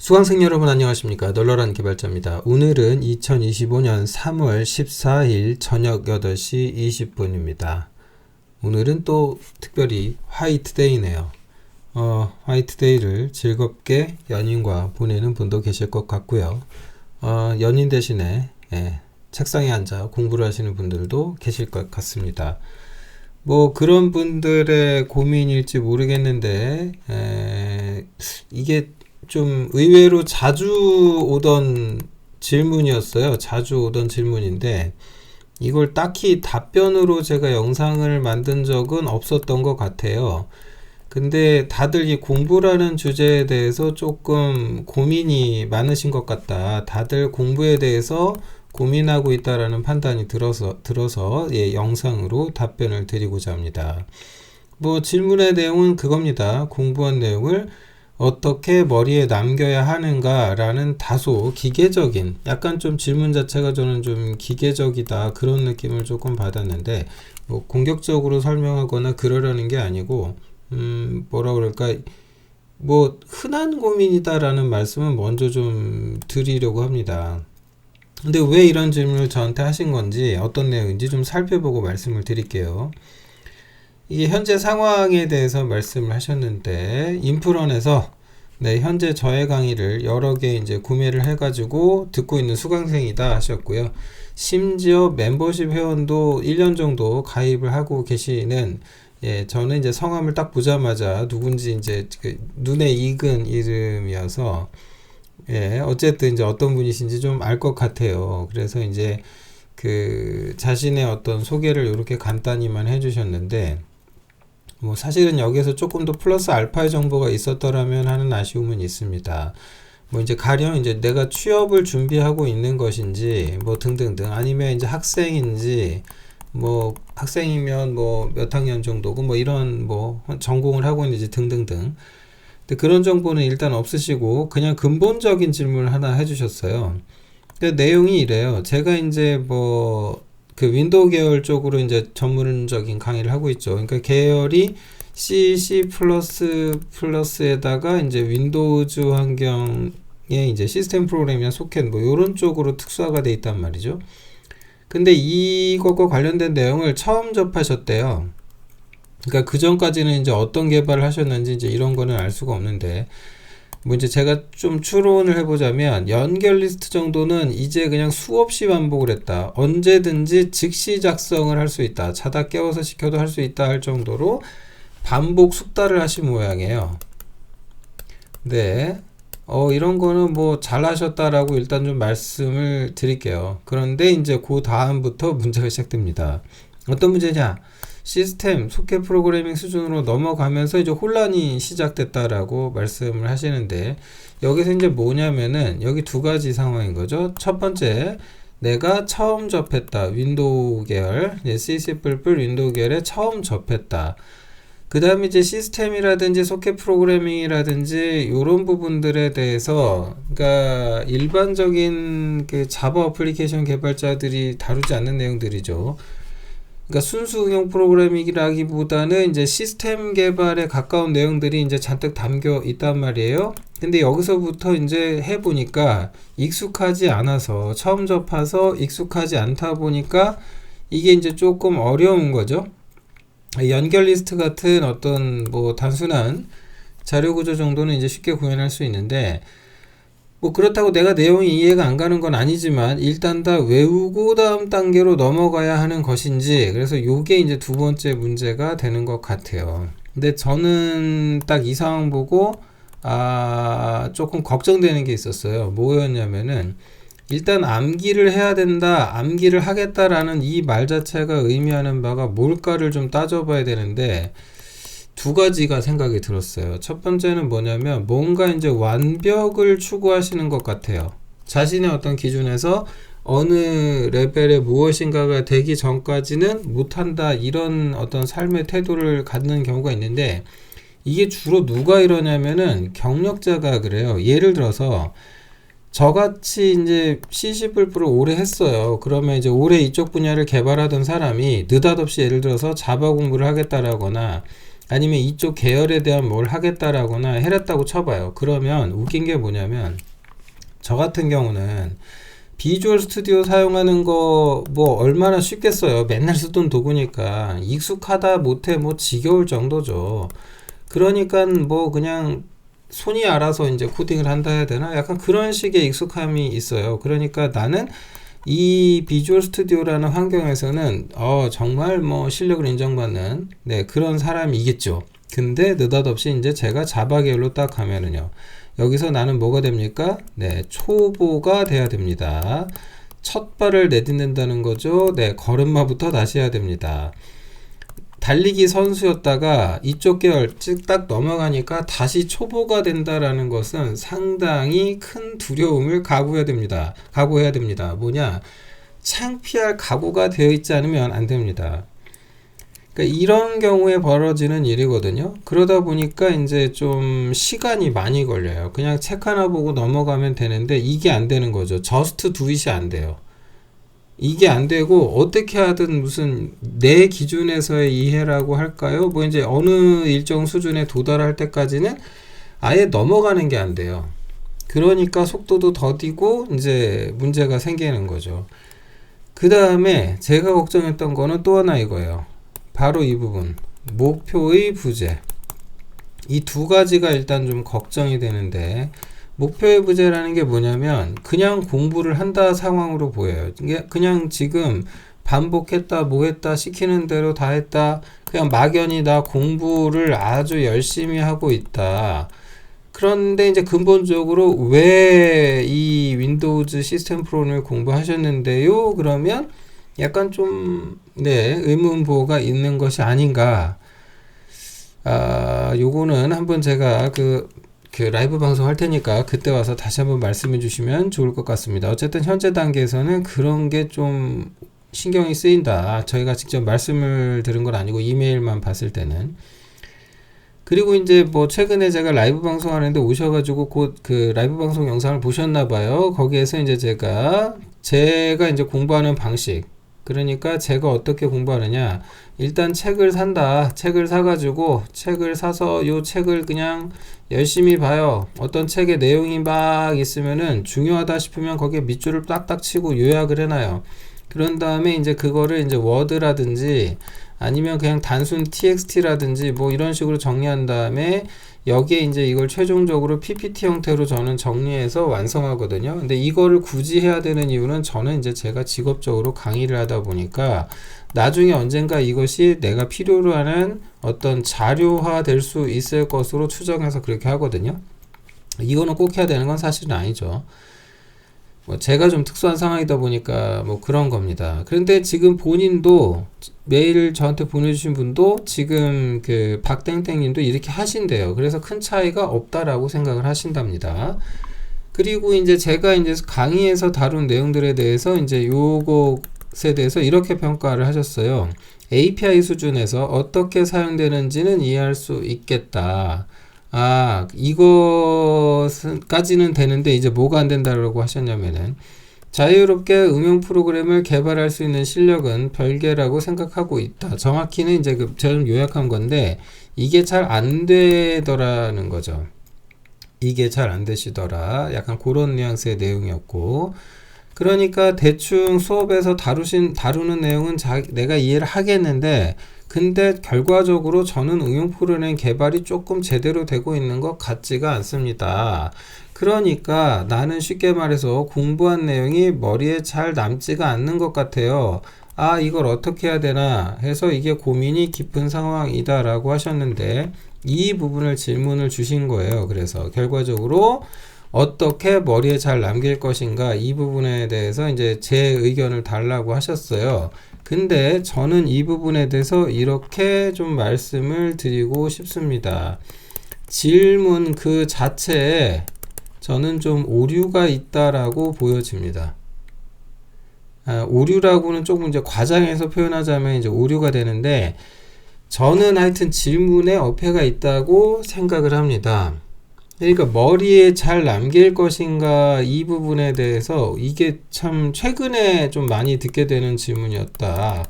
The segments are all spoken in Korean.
수강생 여러분 안녕하십니까. 널널한 개발자입니다. 오늘은 2025년 3월 14일 저녁 8시 20분입니다. 오늘은 또 특별히 화이트데이네요. 화이트데이를 즐겁게 연인과 보내는 분도 계실 것 같고요. 연인 대신에 책상에 앉아 공부를 하시는 분들도 계실 것 같습니다. 뭐 그런 분들의 고민일지 모르겠는데 이게 좀 의외로 자주 오던 질문이었어요. 자주 오던 질문인데 이걸 딱히 답변으로 제가 영상을 만든 적은 없었던 것 같아요. 근데 다들 이 공부라는 주제에 대해서 조금 고민이 많으신 것 같다. 다들 공부에 대해서 고민하고 있다라는 판단이 들어서 영상으로 답변을 드리고자 합니다. 뭐 질문의 내용은 그겁니다. 공부한 내용을 어떻게 머리에 남겨야 하는가라는 다소 기계적인, 약간 좀 질문 자체가 저는 좀 기계적이다 그런 느낌을 조금 받았는데, 뭐 공격적으로 설명하거나 그러려는 게 아니고 뭐라 그럴까, 뭐 흔한 고민이다라는 말씀은 먼저 좀 드리려고 합니다. 근데 왜 이런 질문을 저한테 하신 건지, 어떤 내용인지 좀 살펴보고 말씀을 드릴게요. 이게 현재 상황에 대해서 말씀을 하셨는데, 인프런에서 현재 저의 강의를 여러 개 이제 구매를 해가지고 듣고 있는 수강생이다 하셨고요. 심지어 멤버십 회원도 1년 정도 가입을 하고 계시는, 저는 이제 성함을 딱 보자마자 누군지 이제 눈에 익은 이름이어서, 어쨌든 이제 어떤 분이신지 좀 알 것 같아요. 그래서 이제 자신의 어떤 소개를 이렇게 간단히만 해주셨는데, 뭐 사실은 여기서 조금 더 플러스 알파의 정보가 있었더라면 하는 아쉬움은 있습니다. 뭐 이제 가령 이제 내가 취업을 준비하고 있는 것인지 뭐 등등등, 아니면 이제 학생인지, 뭐 학생이면 뭐 몇 학년 정도고 뭐 이런 뭐 전공을 하고 있는지 등등등. 근데 그런 정보는 일단 없으시고 그냥 근본적인 질문을 하나 해주셨어요. 그 내용이 이래요. 제가 이제 뭐 윈도우 계열 쪽으로 이제 전문적인 강의를 하고 있죠. 그러니까 계열이 C++에다가 이제 윈도우즈 환경에 이제 시스템 프로그램이나 소켓 뭐 이런 쪽으로 특수화가 돼 있단 말이죠. 근데 이것과 관련된 내용을 처음 접하셨대요. 그러니까 그 전까지는 이제 어떤 개발을 하셨는지 이제 이런 거는 알 수가 없는데, 뭐 이제 제가 좀 추론을 해보자면 연결 리스트 정도는 이제 그냥 수없이 반복을 했다. 언제든지 즉시 작성을 할 수 있다. 자다 깨워서 시켜도 할 수 있다 할 정도로 반복 숙달을 하신 모양이에요. 네. 이런 거는 뭐 잘하셨다라고 일단 좀 말씀을 드릴게요. 그런데 이제 그 다음부터 문제가 시작됩니다. 어떤 문제냐? 시스템, 소켓 프로그래밍 수준으로 넘어가면서 이제 혼란이 시작됐다라고 말씀을 하시는데, 여기서 이제 뭐냐면은 여기 두 가지 상황인 거죠. 첫 번째, 내가 처음 접했다. 윈도우 계열, C++ 윈도우 계열에 처음 접했다. 그 다음에 이제 시스템이라든지 소켓 프로그래밍이라든지 이런 부분들에 대해서, 그러니까 일반적인 자바 어플리케이션 개발자들이 다루지 않는 내용들이죠. 그러니까 순수 응용 프로그래밍이라기보다는 이제 시스템 개발에 가까운 내용들이 이제 잔뜩 담겨 있단 말이에요. 근데 여기서부터 이제 해보니까 익숙하지 않아서, 처음 접해서 익숙하지 않다 보니까 이게 이제 조금 어려운 거죠. 연결 리스트 같은 어떤 뭐 단순한 자료 구조 정도는 이제 쉽게 구현할 수 있는데, 뭐 그렇다고 내가 내용이 이해가 안 가는 건 아니지만 일단 다 외우고 다음 단계로 넘어가야 하는 것인지, 그래서 요게 이제 두 번째 문제가 되는 것 같아요. 근데 저는 딱 이 상황 보고 조금 걱정되는 게 있었어요. 뭐였냐면은, 일단 암기를 해야 된다, 암기를 하겠다라는 이 말 자체가 의미하는 바가 뭘까를 좀 따져봐야 되는데, 두 가지가 생각이 들었어요. 첫 번째는 뭐냐면, 뭔가 이제 완벽을 추구하시는 것 같아요. 자신의 어떤 기준에서 어느 레벨의 무엇인가가 되기 전까지는 못한다, 이런 어떤 삶의 태도를 갖는 경우가 있는데, 이게 주로 누가 이러냐면은 경력자가 그래요. 예를 들어서 저같이 이제 C++ 오래 했어요. 그러면 이제 오래 이쪽 분야를 개발하던 사람이 느닷없이 예를 들어서 자바 공부를 하겠다라거나, 아니면 이쪽 계열에 대한 뭘 하겠다라거나 해놨다고 쳐봐요. 그러면 웃긴 게 뭐냐면 저 같은 경우는 비주얼 스튜디오 사용하는 거 뭐 얼마나 쉽겠어요. 맨날 쓰던 도구니까 익숙하다 못해 뭐 지겨울 정도죠. 그러니까 뭐 그냥 손이 알아서 이제 코딩을 한다 해야 되나? 약간 그런 식의 익숙함이 있어요. 그러니까 나는 이 비주얼 스튜디오라는 환경에서는 정말 뭐 실력을 인정받는 그런 사람이겠죠. 근데 느닷없이 이제 제가 자바 계열로 딱 가면은요. 여기서 나는 뭐가 됩니까? 초보가 돼야 됩니다. 첫 발을 내딛는다는 거죠. 걸음마부터 다시 해야 됩니다. 달리기 선수였다가 이쪽 계열 딱 넘어가니까 다시 초보가 된다라는 것은 상당히 큰 두려움을 각오해야 됩니다. 뭐냐? 창피할 각오가 되어 있지 않으면 안 됩니다. 그러니까 이런 경우에 벌어지는 일이거든요. 그러다 보니까 이제 좀 시간이 많이 걸려요. 그냥 책 하나 보고 넘어가면 되는데 이게 안 되는 거죠. 저스트 두 잇이 안 돼요. 이게 안 되고 어떻게 하든 무슨 내 기준에서의 이해라고 할까요? 뭐 이제 어느 일정 수준에 도달할 때까지는 아예 넘어가는 게 안 돼요. 그러니까 속도도 더디고 이제 문제가 생기는 거죠. 그 다음에 제가 걱정했던 거는 또 하나 이거예요. 바로 이 부분. 목표의 부재. 이 두 가지가 일단 좀 걱정이 되는데 목표의 부재라는 게 뭐냐면 그냥 공부를 한다 상황으로 보여요. 이게 그냥 지금 반복했다 뭐 했다 시키는 대로 다 했다 그냥 막연히 나 공부를 아주 열심히 하고 있다. 그런데 이제 근본적으로 왜 이 윈도우즈 시스템 프로를 공부하셨는데요? 그러면 약간 좀 의문부호가 있는 것이 아닌가. 요거는 한번 제가 그 라이브 방송 할 테니까 그때 와서 다시 한번 말씀해 주시면 좋을 것 같습니다. 어쨌든 현재 단계에서는 그런 게 좀 신경이 쓰인다. 저희가 직접 말씀을 들은 건 아니고 이메일만 봤을 때는. 그리고 이제 뭐 최근에 제가 라이브 방송 하는데 오셔가지고 곧 그 라이브 방송 영상을 보셨나봐요. 거기에서 이제 제가 이제 공부하는 방식. 그러니까 제가 어떻게 공부하느냐. 일단 책을 산다. 책을 사가지고 책을 사서 요 책을 그냥 열심히 봐요. 어떤 책의 내용이 막 있으면은 중요하다 싶으면 거기에 밑줄을 딱딱 치고 요약을 해놔요. 그런 다음에 이제 그거를 이제 워드라든지 아니면 그냥 단순 txt라든지 뭐 이런 식으로 정리한 다음에 여기에 이제 이걸 최종적으로 PPT 형태로 저는 정리해서 완성하거든요. 근데 이거를 굳이 해야 되는 이유는 저는 이제 제가 직업적으로 강의를 하다 보니까 나중에 언젠가 이것이 내가 필요로 하는 어떤 자료화 될 수 있을 것으로 추정해서 그렇게 하거든요. 이거는 꼭 해야 되는 건 사실은 아니죠. 뭐 제가 좀 특수한 상황이다 보니까 뭐 그런 겁니다. 그런데 지금 본인도 메일 저한테 보내주신 분도 지금 그 박땡땡님도 이렇게 하신대요. 그래서 큰 차이가 없다라고 생각을 하신답니다. 그리고 이제 제가 이제 강의에서 다룬 내용들에 대해서 이제 요것에 대해서 이렇게 평가를 하셨어요. API 수준에서 어떻게 사용되는지는 이해할 수 있겠다. 이것까지는 되는데 이제 뭐가 안 된다라고 하셨냐면은 자유롭게 응용 프로그램을 개발할 수 있는 실력은 별개라고 생각하고 있다. 정확히는 이제 저는 요약한 건데 이게 잘 안 되더라는 거죠. 이게 잘 안 되시더라. 약간 그런 뉘앙스의 내용이었고 그러니까 대충 수업에서 다루는 내용은 내가 이해를 하겠는데 근데 결과적으로 저는 응용 프로그램 개발이 조금 제대로 되고 있는 것 같지가 않습니다. 그러니까 나는 쉽게 말해서 공부한 내용이 머리에 잘 남지가 않는 것 같아요. 이걸 어떻게 해야 되나 해서 이게 고민이 깊은 상황이다 라고 하셨는데 이 부분을 질문을 주신 거예요. 그래서 결과적으로 어떻게 머리에 잘 남길 것인가 이 부분에 대해서 이제 제 의견을 달라고 하셨어요. 근데 저는 이 부분에 대해서 이렇게 좀 말씀을 드리고 싶습니다. 질문 그 자체에 저는 좀 오류가 있다라고 보여집니다. 오류라고는 조금 이제 과장해서 표현하자면 이제 오류가 되는데 저는 하여튼 질문에 어폐가 있다고 생각을 합니다. 그러니까 머리에 잘 남길 것인가 이 부분에 대해서 이게 참 최근에 좀 많이 듣게 되는 질문이었다.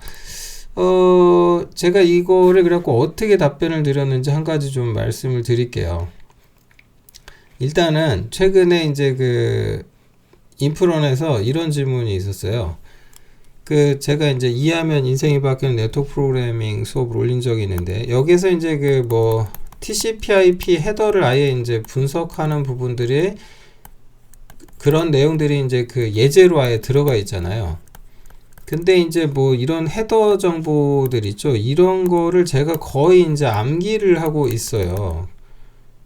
제가 이거를 그래갖고 어떻게 답변을 드렸는지 한 가지 좀 말씀을 드릴게요. 일단은 최근에 이제 그 인프론에서 이런 질문이 있었어요. 제가 이제 이해하면 인생이 바뀌는 네트워크 프로그래밍 수업을 올린 적이 있는데, 여기서 이제 TCP/IP 헤더를 아예 이제 분석하는 부분들이, 그런 내용들이 이제 예제로 아예 들어가 있잖아요. 근데 이제 이런 헤더 정보들 있죠. 이런 거를 제가 거의 이제 암기를 하고 있어요.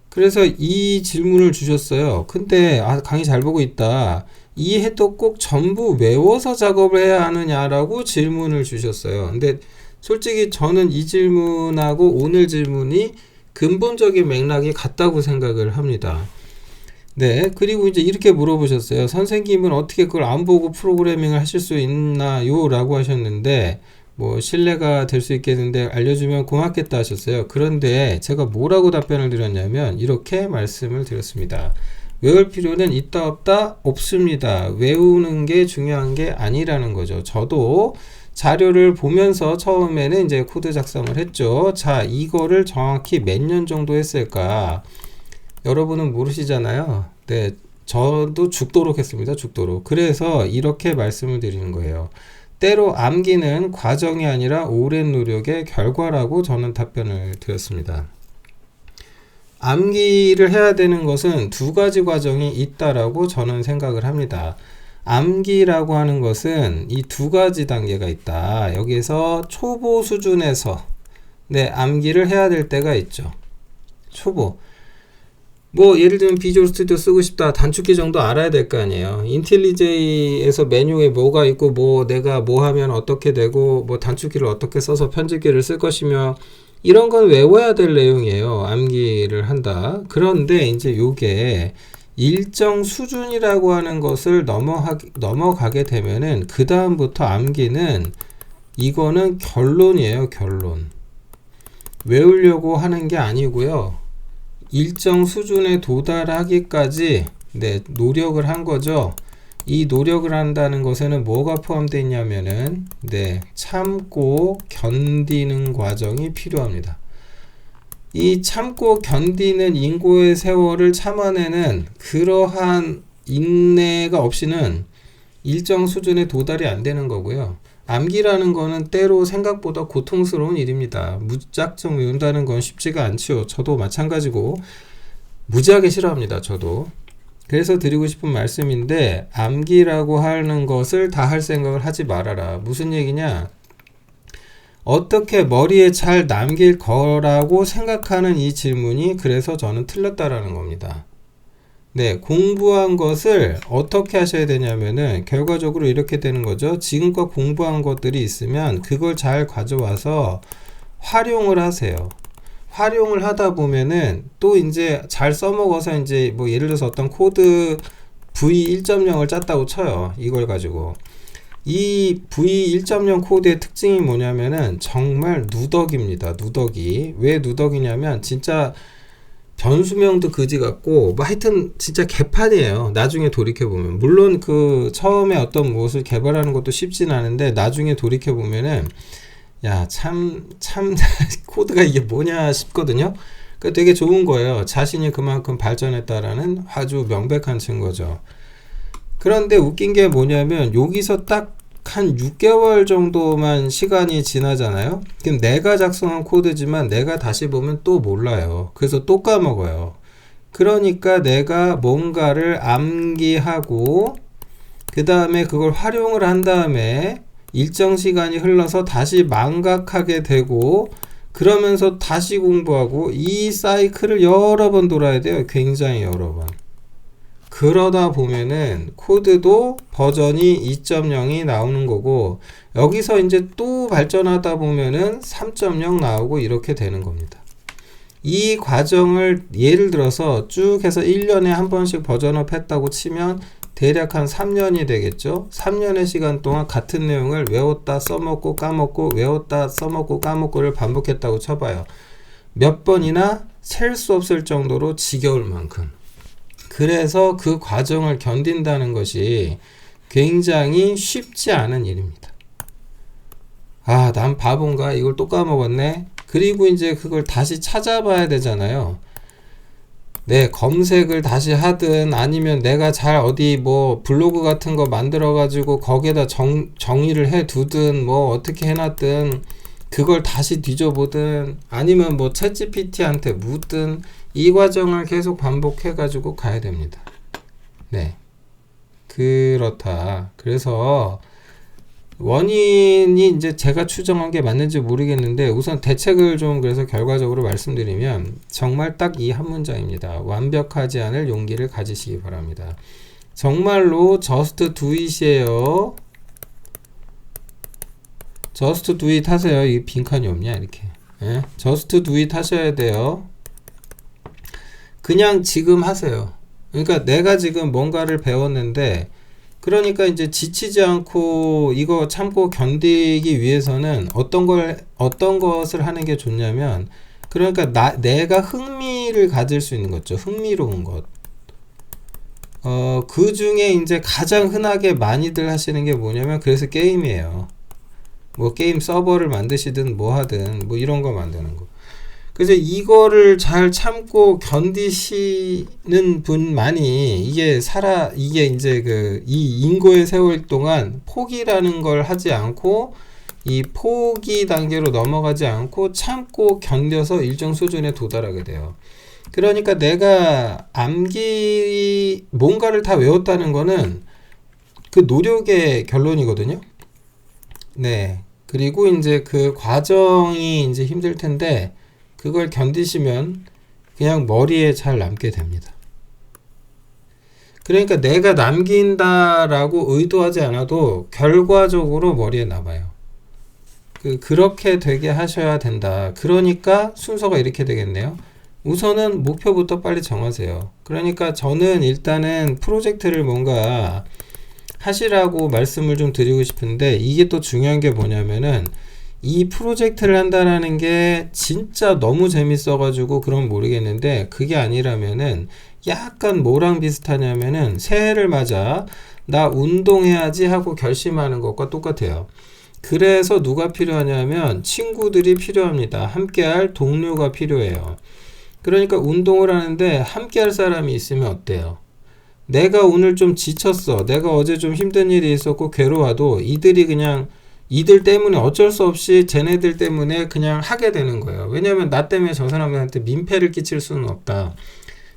그래서 이 질문을 주셨어요. 근데 강의 잘 보고 있다. 이 헤더 꼭 전부 외워서 작업을 해야 하느냐라고 질문을 주셨어요. 근데 솔직히 저는 이 질문하고 오늘 질문이 근본적인 맥락이 같다고 생각을 합니다. 네, 그리고 이제 이렇게 물어보셨어요. 선생님은 어떻게 그걸 안 보고 프로그래밍을 하실 수 있나요? 라고 하셨는데, 신뢰가 될 수 있겠는데 알려주면 고맙겠다 하셨어요. 그런데 제가 뭐라고 답변을 드렸냐면 이렇게 말씀을 드렸습니다. 외울 필요는 있다 없다? 없습니다. 외우는 게 중요한 게 아니라는 거죠. 저도 자료를 보면서 처음에는 이제 코드 작성을 했죠. 자, 이거를 정확히 몇 년 정도 했을까? 여러분은 모르시잖아요. 네, 저도 죽도록 했습니다. 죽도록. 그래서 이렇게 말씀을 드리는 거예요. 때로 암기는 과정이 아니라 오랜 노력의 결과라고 저는 답변을 드렸습니다. 암기를 해야 되는 것은 두 가지 과정이 있다라고 저는 생각을 합니다. 암기라고 하는 것은 이 두 가지 단계가 있다. 여기서 초보 수준에서 암기를 해야 될 때가 있죠. 초보. 예를 들면 비주얼 스튜디오 쓰고 싶다. 단축키 정도 알아야 될 거 아니에요. 인텔리제이에서 메뉴에 뭐가 있고, 내가 하면 어떻게 되고, 단축키를 어떻게 써서 편집키를 쓸 것이며, 이런 건 외워야 될 내용이에요. 암기를 한다. 그런데 이제 요게 일정 수준이라고 하는 것을 넘어가게 되면은, 그 다음부터 암기는, 이거는 결론이에요. 결론. 외우려고 하는 게 아니고요. 일정 수준에 도달하기까지 노력을 한 거죠. 이 노력을 한다는 것에는 뭐가 포함되어 있냐면은 참고 견디는 과정이 필요합니다. 이 참고 견디는 인고의 세월을 참아내는 그러한 인내가 없이는 일정 수준에 도달이 안 되는 거고요. 암기라는 거는 때로 생각보다 고통스러운 일입니다. 무작정 외운다는 건 쉽지가 않죠. 저도 마찬가지고 무지하게 싫어합니다. 저도. 그래서 드리고 싶은 말씀인데, 암기라고 하는 것을 다 할 생각을 하지 말아라. 무슨 얘기냐? 어떻게 머리에 잘 남길 거라고 생각하는 이 질문이 그래서 저는 틀렸다라는 겁니다. 공부한 것을 어떻게 하셔야 되냐면은 결과적으로 이렇게 되는 거죠. 지금껏 공부한 것들이 있으면 그걸 잘 가져와서 활용을 하세요. 활용을 하다 보면은 또 이제 잘 써먹어서 이제 예를 들어서 어떤 코드 V1.0을 짰다고 쳐요. 이걸 가지고. 이 V1.0 코드의 특징이 뭐냐면은 정말 누더기입니다. 누더기. 왜 누더기냐면 진짜 변수명도 그지 같고 하여튼 진짜 개판이에요. 나중에 돌이켜보면. 물론 처음에 어떤 무엇을 개발하는 것도 쉽진 않은데 나중에 돌이켜보면은 참 코드가 이게 뭐냐 싶거든요. 되게 좋은 거예요. 자신이 그만큼 발전했다라는 아주 명백한 증거죠. 그런데 웃긴 게 뭐냐면 여기서 딱 한 6개월 정도만 시간이 지나잖아요. 그럼 내가 작성한 코드지만 내가 다시 보면 또 몰라요. 그래서 또 까먹어요. 그러니까 내가 뭔가를 암기하고 그 다음에 그걸 활용을 한 다음에 일정 시간이 흘러서 다시 망각하게 되고 그러면서 다시 공부하고 이 사이클을 여러 번 돌아야 돼요. 굉장히 여러 번. 그러다 보면은 코드도 버전이 2.0이 나오는 거고 여기서 이제 또 발전하다 보면은 3.0 나오고 이렇게 되는 겁니다. 이 과정을 예를 들어서 쭉 해서 1년에 한 번씩 버전업 했다고 치면 대략 한 3년이 되겠죠. 3년의 시간 동안 같은 내용을 외웠다 써먹고 까먹고 외웠다 써먹고 까먹고를 반복했다고 쳐봐요. 몇 번이나 셀 수 없을 정도로 지겨울 만큼. 그래서 그 과정을 견딘다는 것이 굉장히 쉽지 않은 일입니다. 아, 난 바본가? 이걸 또 까먹었네? 그리고 이제 그걸 다시 찾아봐야 되잖아요. 네, 검색을 다시 하든 아니면 내가 잘 어디 뭐 블로그 같은 거 만들어 가지고 거기에다 정의를 해 두든 뭐 어떻게 해놨든 그걸 다시 뒤져보든 아니면 뭐 챗GPT한테 묻든 이 과정을 계속 반복해 가지고 가야 됩니다. 네, 그렇다. 그래서 원인이 이제 제가 추정한 게 맞는지 모르겠는데 우선 대책을 좀 그래서 결과적으로 말씀드리면 정말 딱 이 한 문장입니다. 완벽하지 않을 용기를 가지시기 바랍니다. 정말로 just do it이에요. just do it 하세요. 이 빈칸이 없냐 이렇게. 예? just do it 하셔야 돼요. 그냥 지금 하세요. 그러니까 내가 지금 뭔가를 배웠는데 그러니까 이제 지치지 않고 이거 참고 견디기 위해서는 어떤 것을 하는 게 좋냐면 그러니까 내가 흥미를 가질 수 있는 거죠. 흥미로운 것. 그 중에 이제 가장 흔하게 많이들 하시는 게 뭐냐면 그래서 게임이에요. 뭐 게임 서버를 만드시든 뭐 하든 뭐 이런 거 만드는 거. 그래서 이거를 잘 참고 견디시는 분만이 이게 이제 이 인고의 세월 동안 포기라는 걸 하지 않고 이 포기 단계로 넘어가지 않고 참고 견뎌서 일정 수준에 도달하게 돼요. 그러니까 내가 뭔가를 다 외웠다는 거는 그 노력의 결론이거든요. 네. 그리고 이제 그 과정이 이제 힘들 텐데 그걸 견디시면 그냥 머리에 잘 남게 됩니다. 그러니까 내가 남긴다라고 의도하지 않아도 결과적으로 머리에 남아요. 그렇게 되게 하셔야 된다. 그러니까 순서가 이렇게 되겠네요. 우선은 목표부터 빨리 정하세요. 그러니까 저는 일단은 프로젝트를 뭔가 하시라고 말씀을 좀 드리고 싶은데 이게 또 중요한 게 뭐냐면은 이 프로젝트를 한다라는 게 진짜 너무 재밌어가지고 그럼 모르겠는데 그게 아니라면은 약간 뭐랑 비슷하냐면은 새해를 맞아 나 운동해야지 하고 결심하는 것과 똑같아요. 그래서 누가 필요하냐면 친구들이 필요합니다. 함께할 동료가 필요해요. 그러니까 운동을 하는데 함께할 사람이 있으면 어때요? 내가 오늘 좀 지쳤어. 내가 어제 좀 힘든 일이 있었고 괴로워도 이들 때문에 어쩔 수 없이 쟤네들 때문에 그냥 하게 되는 거예요. 왜냐하면 나 때문에 저 사람한테 민폐를 끼칠 수는 없다.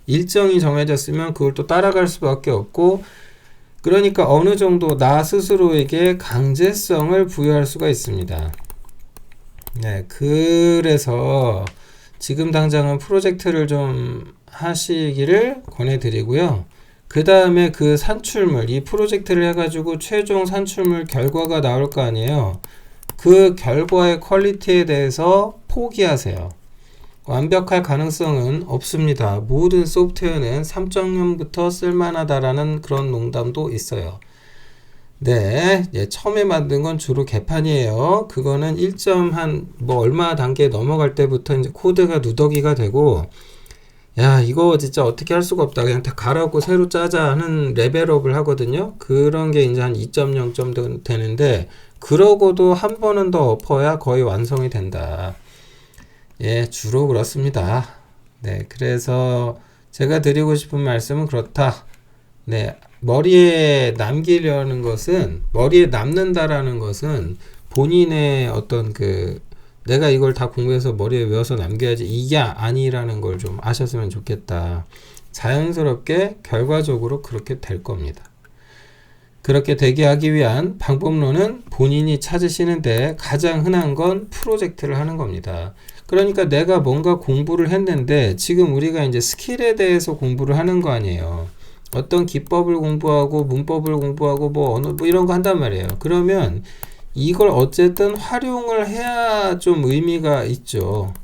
일정이 정해졌으면 그걸 또 따라갈 수밖에 없고 그러니까 어느 정도 나 스스로에게 강제성을 부여할 수가 있습니다. 네, 그래서 지금 당장은 프로젝트를 좀 하시기를 권해드리고요. 그 다음에 그 산출물, 이 프로젝트를 해가지고 최종 산출물 결과가 나올 거 아니에요. 그 결과의 퀄리티에 대해서 포기하세요. 완벽할 가능성은 없습니다. 모든 소프트웨어는 3.0부터 쓸만하다라는 그런 농담도 있어요. 네, 처음에 만든 건 주로 개판이에요. 그거는 1뭐 얼마 단계 넘어갈 때부터 이제 코드가 누더기가 되고 야 이거 진짜 어떻게 할 수가 없다 그냥 다 갈아엎고 새로 짜자 하는 레벨업을 하거든요. 그런 게 이제 한 2.0 정도 되는데 그러고도 한 번은 더 엎어야 거의 완성이 된다. 예, 주로 그렇습니다. 네, 그래서 제가 드리고 싶은 말씀은 그렇다. 네, 머리에 남는다라는 것은 본인의 어떤 내가 이걸 다 공부해서 머리에 외워서 남겨야지 이게 아니라는 걸 좀 아셨으면 좋겠다. 자연스럽게 결과적으로 그렇게 될 겁니다. 그렇게 되게 하기 위한 방법론은 본인이 찾으시는데 가장 흔한 건 프로젝트를 하는 겁니다. 그러니까 내가 뭔가 공부를 했는데 지금 우리가 이제 스킬에 대해서 공부를 하는 거 아니에요. 어떤 기법을 공부하고 문법을 공부하고 뭐 언어 뭐 이런 거 한단 말이에요. 그러면 이걸 어쨌든 활용을 해야 좀 의미가 있죠.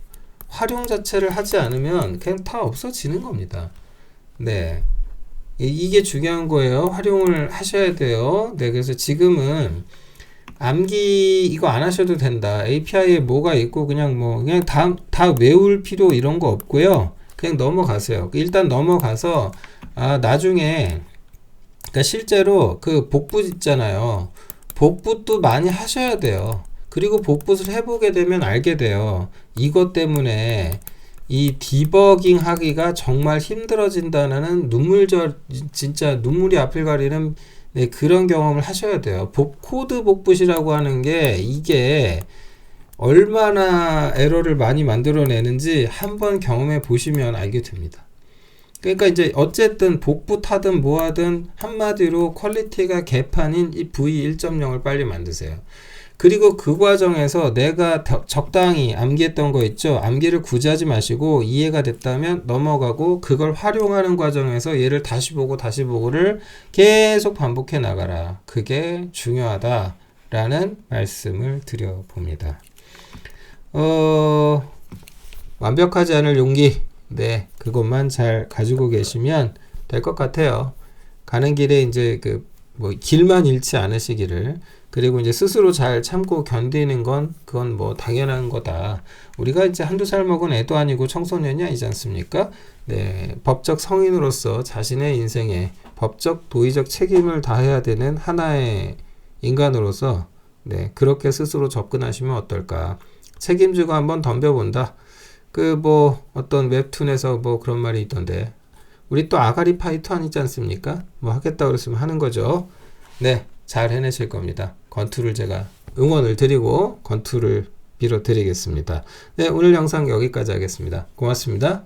활용 자체를 하지 않으면 그냥 다 없어지는 겁니다. 네. 이게 중요한 거예요. 활용을 하셔야 돼요. 네. 그래서 지금은 암기 이거 안 하셔도 된다. API에 뭐가 있고 그냥 다 외울 필요 이런 거 없고요. 그냥 넘어가세요. 일단 넘어가서 나중에 그러니까 실제로 그 복부 있잖아요. 복부도 많이 하셔야 돼요. 그리고 복붙을 해보게 되면 알게 돼요. 이것 때문에 이 디버깅 하기가 정말 힘들어진다는 진짜 눈물이 앞을 가리는 네, 그런 경험을 하셔야 돼요. 코드 복붙이라고 하는 게 이게 얼마나 에러를 많이 만들어내는지 한번 경험해 보시면 알게 됩니다. 그러니까 이제 어쨌든 복붙하든 뭐하든 한마디로 퀄리티가 개판인 이 V1.0을 빨리 만드세요. 그리고 그 과정에서 내가 적당히 암기했던 거 있죠? 암기를 굳이 하지 마시고 이해가 됐다면 넘어가고 그걸 활용하는 과정에서 얘를 다시 보고를 계속 반복해 나가라. 그게 중요하다라는 말씀을 드려봅니다. 완벽하지 않을 용기. 네, 그것만 잘 가지고 계시면 될 것 같아요. 가는 길에 이제 길만 잃지 않으시기를. 그리고 이제 스스로 잘 참고 견디는 그건 뭐 당연한 거다. 우리가 이제 한두 살 먹은 애도 아니고 청소년이 아니지 않습니까? 네, 법적 성인으로서 자신의 인생에 법적 도의적 책임을 다해야 되는 하나의 인간으로서 네, 그렇게 스스로 접근하시면 어떨까? 책임지고 한번 덤벼본다. 어떤 웹툰에서 그런 말이 있던데, 우리 또 아가리 파이터 아니지 않습니까? 하겠다 그랬으면 하는 거죠. 네, 잘 해내실 겁니다. 권투를 제가 응원을 드리고 권투를 빌어드리겠습니다. 네, 오늘 영상 여기까지 하겠습니다. 고맙습니다.